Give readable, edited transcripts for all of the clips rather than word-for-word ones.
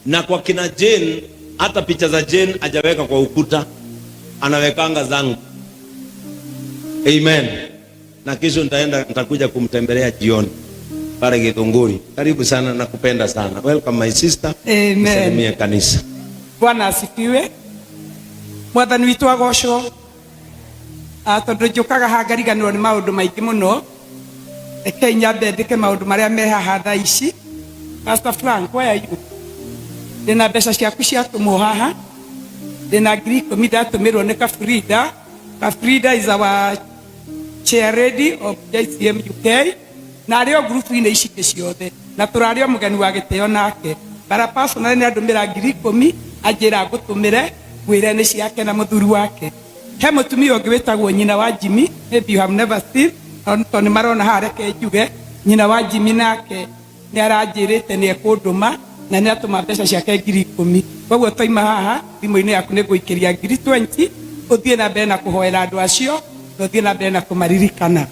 Na kwa kina Jane, hata picha za Jane hajaweka kwa ukuta, anawekanga zangu. Amen. Na kesho nitakuja kumtembelea jioni pale Githunguri. Karibu sana, nakupenda sana. Welcome my sister. Amen. Salimia kanisa. Bwana asifiwe. Mwathani witu agocwo. Tondu njukaga hangariganirwo ni maundu maingi muno. Reke nyambe ndike maundu maria me haha thaa ici. Pastor Frank, where are you? Ndina mbeca ciaku ciatumwo haha. Ndina ngiri 10 ndatumirwo ni Kafrida. Kafrida is our chair lady of JCM UK. Na ario group-ini ici ciothe. Na turario mugeni wa giteo nake. Bara personally ni andumira ngiri 10 anjira ngutumire gwire ni ciake na muthuri wake. He mutumia ungi witagwo nyina wa Jimmy, maybe you have never seen. Toni marona hareke njuge nyina wa Jimmy nake ni aranjirite ni ekunduma na ni atuma mbeca ciake ngiri 10. Koguo toima haha thimu-ini yaku ni guikiria ngiri 20 uthie na mbere na kuhoera andu acio, uthie na mbere na kumaririkana.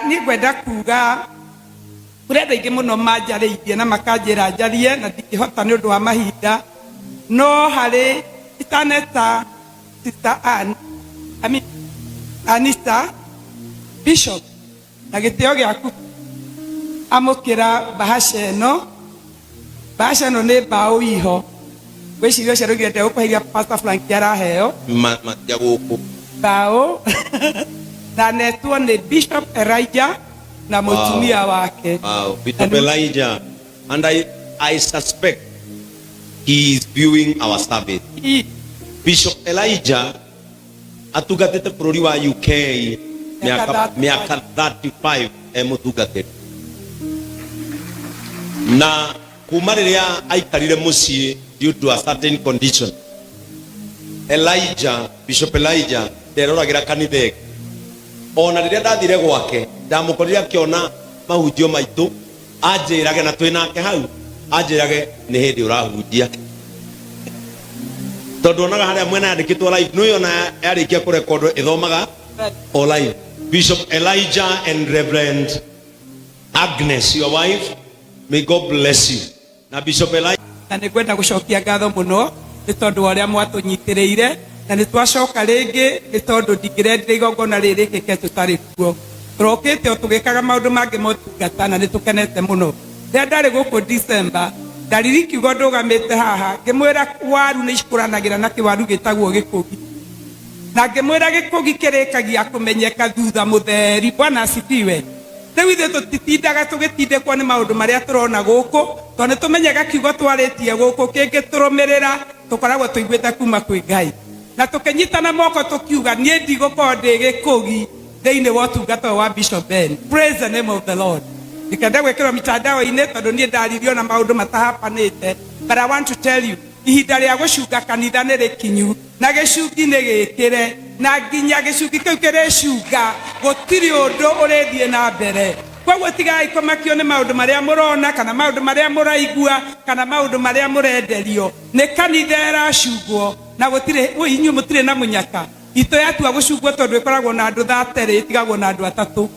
Ni gwenda kuga kurenda ingi muno manjariithie na makanjira njarie na ndikihota ni undu wa mahinda, no hari itaneta Sister Anita Bishop na giteo giaku amukira bahasha ino ni bao iho wicirio ciarugire nde ukuhiria Pastor Frank yaraheo ya guku bao na netwo ni Bishop Elijah na mutumia wake. Wow, Bishop Elijah, and I suspect he is viewing our service. Bishop Elijah atugatete bururi wa UK miaka 35 emutugatete. Na kuma riria aikarire mucii due to a certain condition, Bishop Elijah nderoragira kanitheke. Ona riria ndathire gwake ndamukorire akiona mahunjio maitu, anjirage na twinake hau, anjirage ni hindi urahunjia. Tondu onaga haria mwena yandikitwo live no yona yarikia kurekodo ithomaga live. Bishop Elijah and Reverend Agnes, your wife, may God bless you. Na Bishop Elijah, na ni gwenda gucokia ngatho muno ni tondu waria mwatunyitiriire na ni twacoka ringi ni tondu ndingirendire igongona riri keke tutari kuo. Turokite o tugikaga maundu mangi motungata na ni tukenete muno. Ria ndari guku December dariri kiugo ndugamite haha ngimwira waru ni cikuranagira na kiwaru gitagwo gikugi, na ngimwira gikugi kirikagia kumenyeka thutha mutheri. Bwana asifiwe. Riu ithe tutitindaga tugitindikwo ni maundu maria turona guku, tondu tumenyaga kiugo twaritie guku kingiturumirira tukoragwo tuiguite kuma kwi Ngai, na tukinyitana moko tukiuga nie ndigũkorwo ndi gikugi thiini wa ũtungata wa Bishop Ben. Praise the name of the Lord. Nikenda gwekera mitandao-ini tondu nie ndaririo na maundu matahapanite, but I want to tell you, ihinda ria gucunga kanitha ni rikinyu na gicungi ni gikire, na nginya gicungi kiu kiricunga gutiri undu urithie na mbere. Koguo tigai kumakio ni maundu maria murona kana maundu maria muraigua kana maundu maria murenderio. Ni kanitha iracungwo na gutiri inyu mutire na munyaka. Ito yatua gucungwo tondu ikoragwo na andu 30 itigagwo na andu 3.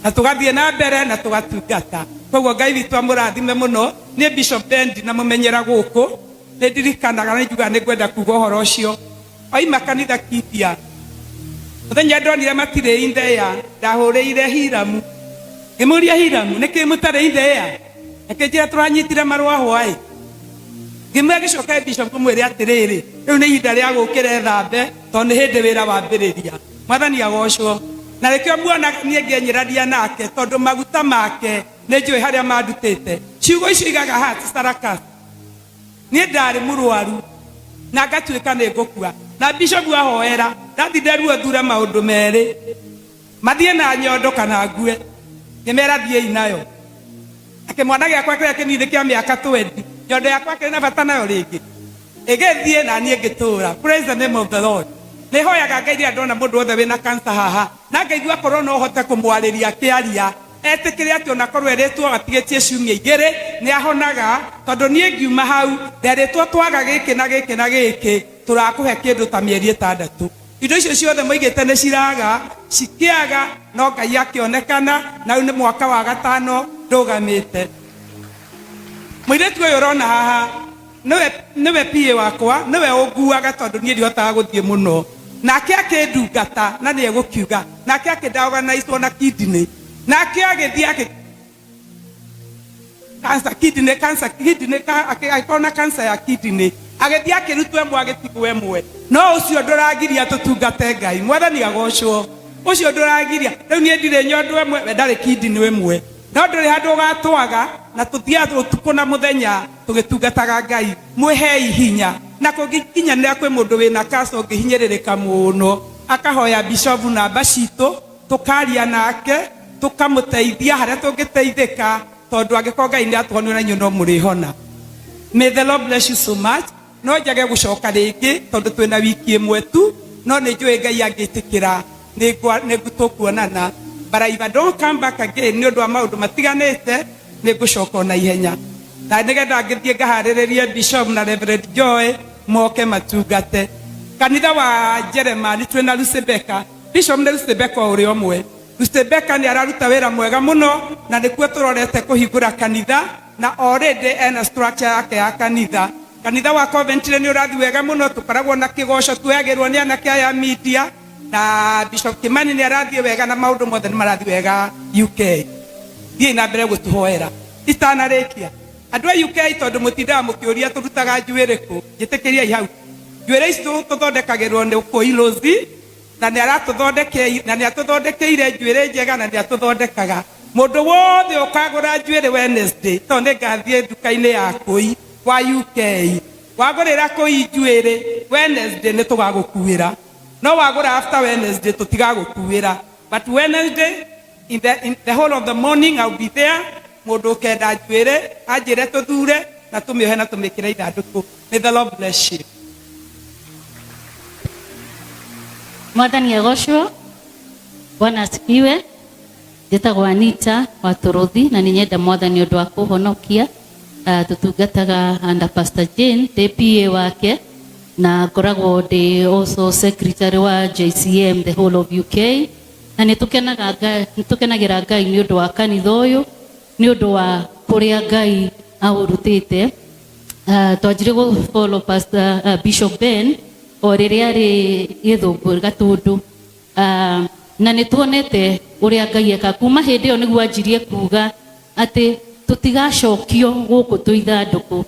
Na tugathie na mbere na tugatungata. Koguo Ngai witu amurathime muno. Ni Bishop Ben na mumenyera guku ni ndirikanaga na njuga ni gwenda kuga uhoro ucio. Oima kanitha Kithia muthenya ndonire matire indeya ndahurire Hiramu ngimuria Hiramu niki mutare indeya akijira turanyitire marwa hwai ngimwe gicoka Bishop kumwire atiriri riu ni ihinda ria gukire thambe tondu hindi wira wambiriria. Mwathani agocwo na rekio muona nie ngenyeradia nake tondu maguta make ni njui haria mandutite. Ciugo icio igaga hati Sarakas nie ndari murwaru na ngatuika ni ngukua, na Bishop ahoera ndathire ruo thura maundu meri mathie na Nyondo kana ngue ngimera thie inayo akimwana giakwa kiria kinithe kia miaka 20 Nyondo yakwa kiri na bata nayo ringi igithie na nie ngitura. Praise the name of the Lord. Ni hoyaga Ngai ria ndona mundu othe wina cancer haha na ngaigua korwo no hote kumwariria kiaria etikire ati ona korwo eretwo atigetie ciumia igiri ni ahonaga tondu nie ngiuma hau nderetwo twaga giki na giki na giki turakuhe kindu ta mieri 6. Indo icio ciothe moigite ni ciraga cikiaga no Ngai akionekana na ni mwaka wa 5 ndugamite. Muiretu uyu urona haha niwe pie wakwa niwe unguaga tondu nie ndihotaga guthie muno nake akindungata na nie gukiuga nake akidaorganize na kidney nake agithie kidney akona cancer ya kidney agithie akirutwo emwe agitigwo emwe no ucio nduragiria tutungate Ngai mwathani agocwo ucio nduragiria riu nie ndire Nyondo emwe we ndari kidney emwe no nduri handu gatwaga na tuthia utuku na muthenya tugitungataga Ngai mwihei hinya na kugikinyanira kwi mundu wina kaso ngihinyiririka muno akahoya bishop namba citu tukaria nake tukamuteithia haria tungiteithika tondu angiko Ngai ni atuhonio na Nyondo murihona. May the Lord bless you so much. No njage gucoka ringi tondu twina wiki imwe tu no ni njui Ngai angitikira ni gutukuonana. But if I don't come back again, ni undu wa maundu matiganite ni gucoka na ihenya. Na nigetha ngithie ngahariririe Bishop na Reverend Joy moke matungate. Kanitha wa Jeremani twina Lucebeka. Bishop na Lucebeka uri omwe. Lucebeka ni araruta wira mwega muno na nikuo turorete kuhingura kanitha na already ena structure yake ya kanitha. Kanitha wa Coventry ni urathi wega muno tukaragwo na kigoco twegirwo ni anake aya media na Bishop Kimani ni arathi wega na maundu mothe ni marathi wega UK. Thie na mbere gutuhoera itanarikia andu a UK tondu mutindaga mukiuria turutaga njuiri ku njitikiria ihau njuiri icio tuthondekagirwo ni Koilozi na ni atuthondekeire njuiri njega na ni atuthondekaga mundu wothe ukagura njuiri Wednesday tondu ngathie nduka-ini ya Koi wa UK wagurira Koi njuiri Wednesday ni tugagukuira no wagura after Wednesday tutigagukuira but Wednesday in the whole of the morning I'll be there mundu kenda njuiri anjire tuthure na tumiohe na tumikire ithanduku. May the Lord bless you. Mwathani agocwo. Bwana asifiwe. Njĩtagwo Anita wa Turuthi na nĩ nyenda Mwathani ũndũ wa kũhonokia. Tutungataga under Pastor Jane DPA wake na ngoragwo ndi also secretary wa JCM the whole of UK na nitukenagira Ngai ni undu wa kanitha uyu ni undu wa kuria Ngai aurutite. Twajire go follow Pastor Bishop Ben o riria ari Githungu Gatundu na nituonete uria Ngai eka kuma hindi iyo niguo anjirie kuga ati tutigacokio guku tuithanduku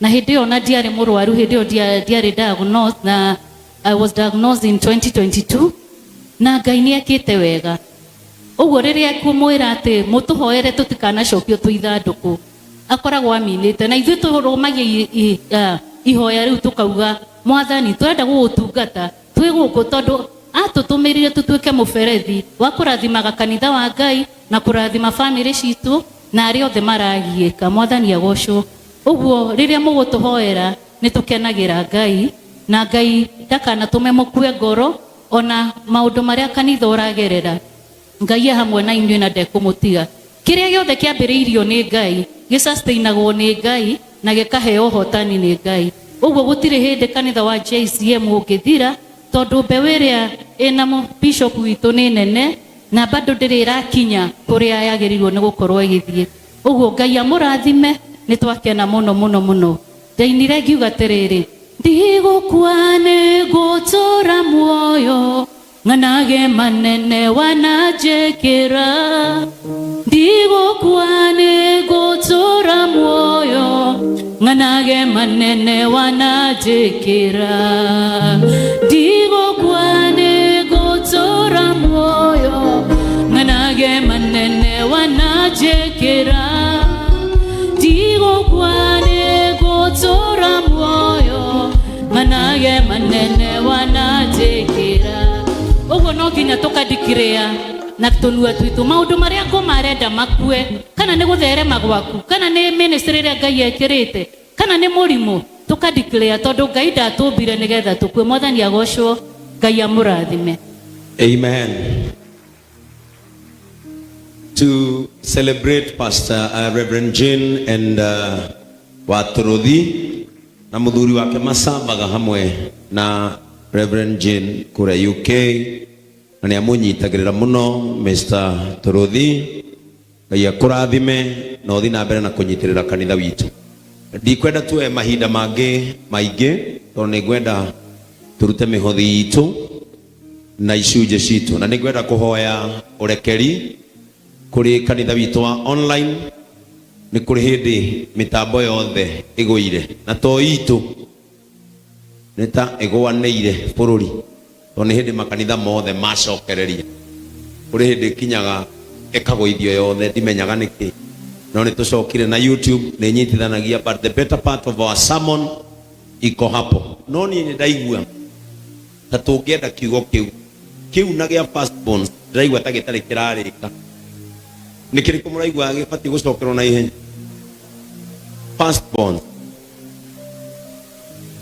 na hindi iyo na ndiari murwaru hindi iyo ndiari diagnosed na I was diagnosed in 2022 na Ngai ni ekite wega uguo riria kumwira ati mutuhoere tutikanacokio tuithanduku akoragwo aminite na ithuĩ turumagia ihoya riu tukauga Mwathani twenda gugutungata twi guku tondu atutumirire tutuike muberethi wa kurathimaga kanitha wa Ngai na kurathima family citu na ari othe maragiika. Mwathani agocwo. Uguo riria mugutuhoera nitukenagira Ngai na Ngai ndakanatume mukue ngoro ona maundu maria kanitha uragerera. Ngai hamwe na inyuĩ na ndekumutiga. Kiria giothe kiambiriirio ni Ngai gisastainagwo ni Ngai na gikaheo hotani ni Ngai. Uguo gutire hindi kanitha wa JCM ungithira tondu mbeũ ĩrĩa ĩna bishop witũ nĩ nene na bado ndĩrĩ ĩrakinya kũrĩa yagĩrĩirwo nĩ gũkorwo ĩgĩthiĩ. Ũguo Ngai amũrathime nĩ twakena mũno mũno mũno. Ndainire ngiuga atĩrĩrĩ ndigũkua nĩ ngũtũra muoyo ng'anage manene wananjĩkĩra ndigũkua nĩ ngũtũra muoyo ng'anage manene wananjĩkĩra ndigũkua nĩ ngũtũra muoyo ng'anage manene wananjĩkĩra ndigũkua nĩ ngũtũra muoyo ng'anage manene wananjĩkĩra. Uguo no nginya tukadikrea na tunua twitu maundu maria ngumarenda makue kana ni gutherema gwaku kana ni ministry ria Ngai ekirite kana ni murimu tukadikrea tondu Ngai ndatumbire nigetha tukue. Mwathani agocwo. Ngai amurathime. Amen. To celebrate Pastor Reverend Jane and Waturuthi na muthuri wake masambaga hamwe na Reverend Jane kura UK na ni amunyitagirira muno Mr. Turuthi. Ngai akurathime na uthi na mbere na kunyitirira kanitha witu. ndikwenda tuwe mahinda maingĩ tondũ nĩngwenda turute mĩhothi itũ na icunjĩ citũ, na nĩngwenda kũhoya ũrekeri kũrĩ kanitha witũ wa online. Nĩ kũrĩ hĩndĩ mĩtambo yothe ĩgũire na to itũ, nĩ ta ĩgwanĩire bũrũri, tondũ nĩ hĩndĩ makanitha mothe macokereria. Kũrĩ hĩndĩ kinyaga ĩkagũithio yothe, ndimenyaga nĩkĩ, no nĩ tũcokire na YouTube nĩ nyitithanagia, but the better part of our sermon iko hapo. No niĩ nĩ ndaigua ta tũngĩenda kiugo kĩu na gĩa firstborn, ndaigua ta gĩtarĩ kĩrarĩka. Nĩ kĩrĩkũ mũraigua gĩbatiĩ gũcokerwo na ihenya? Firstborn.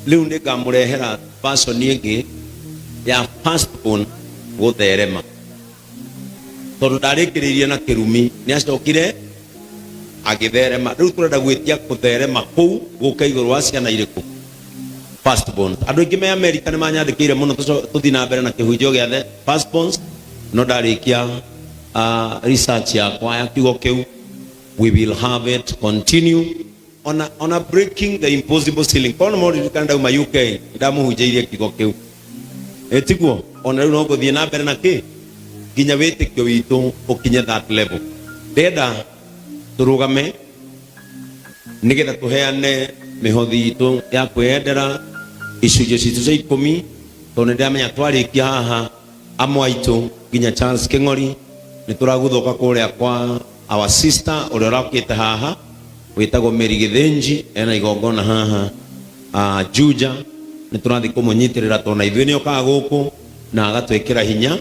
Rĩu nĩ ngamũrehera version ĩngĩ ya firstborn gũtherema, tondũ ndarĩkĩrĩirie na kĩrumi nĩ acokire agĩtherema. Rĩu tũrenda gwĩtia gũtherema kũu gũka igũrũ wa ciana irĩkũ? Firstborn. Andũ aingĩ me America nĩ manyandĩkĩire mũno tũthiĩ na mbere na kĩhunjio gĩa the firstborns, no ndarĩkia research yakwa ya kiugo kĩu. We will have it continue on a breaking the impossible ceiling. Kono mori kanda uma UK ndamuhunjĩirie kiugo kĩu etiguo, ona rĩu no gũthiĩ na mbere na kĩ nginya wĩtĩkio witũ ũkinye that level. Ndenda tũrũgame nĩgetha tũheane mĩhothi itũ ya kwĩyendera icunjĩ citũ cia 10, tondũ nĩ ndamenya twarĩkia haha amwe aitũ nginya Charles Kĩng'ori nĩ tũragũthũka kũrĩa kwa our sister ũrĩa ũrakĩte haha wĩtagwo Mary Gĩthĩnji, ena igongona haha Juja. Nĩ tũrathiĩ kũmũnyitĩrĩra tondũ na ithuĩ nĩ okaga gũkũ na agatwĩkĩra hinya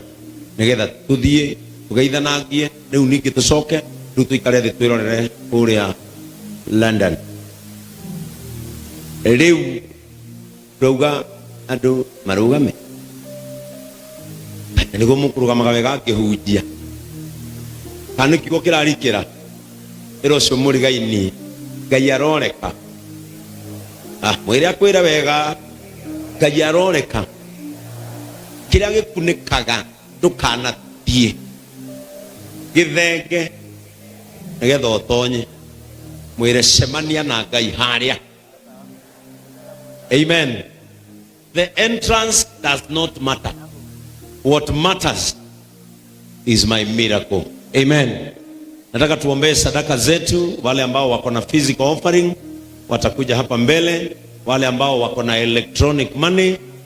nĩgetha tũthiĩ tũgeithanangie. Rĩu ningĩ tũcoke rĩu tũikare thĩ twĩrorere kũrĩa London. Rĩu rauga andũ marũgame, nĩguo mũkũrũgamaga wega akĩhunjia kana kiugo kĩrarikĩra ĩro ũcio mũrigaini Ngai aroreka. Mwĩre akwĩra wega Ngai aroreka. Kĩrĩa gĩkunĩkaga ndũkanathiĩ gĩthenge nĩgetha ũtonye. Mwĩre cemania na Ngai harĩa. Amen. The entrance does not matter. What matters is my miracle. Amen. Nataka tuombee sadaka zetu. Wale ambao wako na physical offering watakuja hapa mbele, wale ambao wako na electronic money